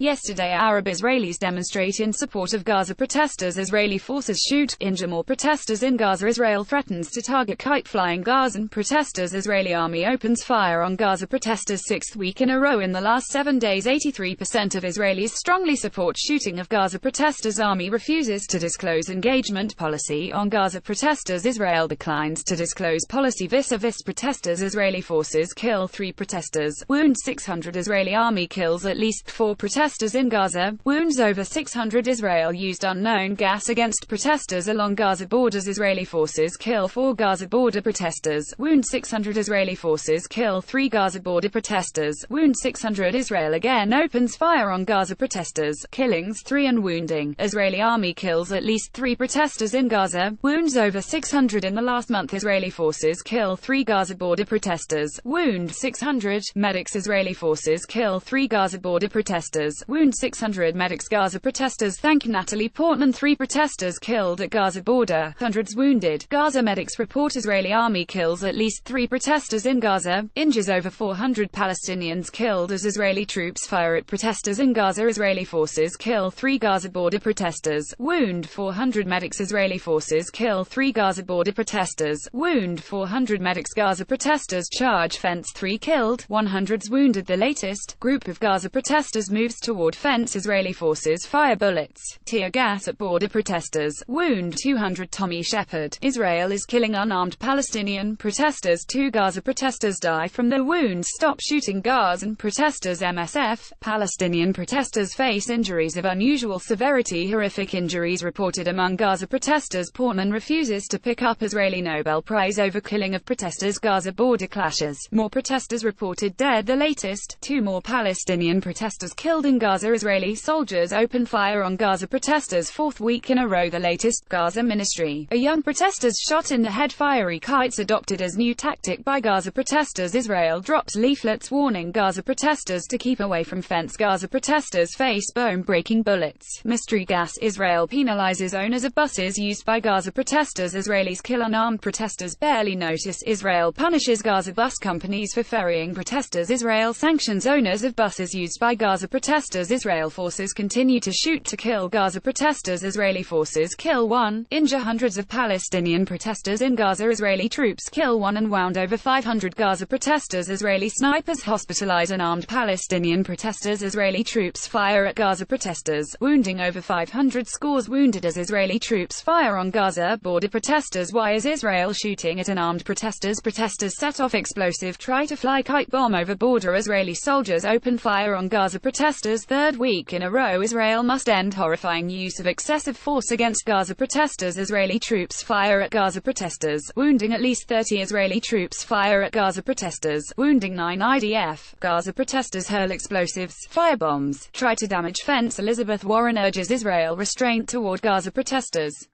Yesterday, Arab Israelis demonstrate in support of Gaza protesters. Israeli forces shoot, injure more protesters in Gaza. Israel threatens to target kite-flying Gazan protesters. Israeli army opens fire on Gaza protesters. Sixth week in a row in the last 7 days. 83% of Israelis strongly support shooting of Gaza protesters. Army refuses to disclose engagement policy on Gaza protesters. Israel declines to disclose policy vis-a-vis protesters. Israeli forces kill 3 protesters, wound 600. Israeli army kills at least 4 protesters in Gaza, wounds over 600. Israel used unknown gas against protesters along Gaza borders. Israeli forces kill 4 Gaza border protesters, wound 600. Israeli forces kill 3 Gaza border protesters, wound 600. Israel again opens fire on Gaza protesters, killings 3 and wounding. Israeli army kills at least 3 protesters in Gaza, wounds over 600 in the last month. Israeli forces kill 3 Gaza border protesters, wound 600 medics. Israeli forces kill 3 Gaza border protesters, wound 600 medics. Gaza protesters thank Natalie Portman. 3 protesters killed at Gaza border, hundreds wounded. Gaza medics report Israeli army kills at least 3 protesters in Gaza, injures over 400 Palestinians killed as Israeli troops fire at protesters in Gaza. Israeli forces kill 3 Gaza border protesters, wound 400 medics. Israeli forces kill 3 Gaza border protesters, wound 400 medics. Gaza protesters charge fence. 3 killed, 100s wounded. The latest group of Gaza protesters moves toward fence. Israeli forces fire bullets, tear gas at border protesters, wound 200. Tommy Shepherd. Israel is killing unarmed Palestinian protesters. 2 Gaza protesters die from their wounds. Stop shooting Gazan protesters. MSF. Palestinian protesters face injuries of unusual severity. Horrific injuries reported among Gaza protesters. Portman refuses to pick up Israeli Nobel Prize over killing of protesters. Gaza border clashes. More protesters reported dead. The latest. 2 more Palestinian protesters killed in Gaza. Israeli soldiers open fire on Gaza protesters. 4th week in a row. The latest. Gaza ministry. A young protesters shot in the head. Fiery kites adopted as new tactic by Gaza protesters. Israel drops leaflets warning Gaza protesters to keep away from fence. Gaza protesters face bone-breaking bullets. Mystery gas. Israel penalizes owners of buses used by Gaza protesters. Israelis kill unarmed protesters. Barely notice. Israel punishes Gaza bus companies for ferrying protesters. Israel sanctions owners of buses used by Gaza protesters. Israel forces continue to shoot to kill Gaza protesters. Israeli forces kill 1, injure hundreds of Palestinian protesters in Gaza. Israeli troops kill 1 and wound over 500 Gaza protesters. Israeli snipers hospitalize unarmed Palestinian protesters. Israeli troops fire at Gaza protesters, wounding over 500. Scores wounded as Israeli troops fire on Gaza border protesters. Why is Israel shooting at unarmed protesters? Protesters set off explosive try-to-fly kite bomb over border. Israeli soldiers open fire on Gaza protesters. 3rd week in a row. Israel must end horrifying use of excessive force against Gaza protesters. Israeli troops fire at Gaza protesters, wounding at least 30. Israeli troops fire at Gaza protesters, wounding 9. IDF. Gaza protesters hurl explosives, firebombs, try to damage fence. Elizabeth Warren urges Israel restraint toward Gaza protesters.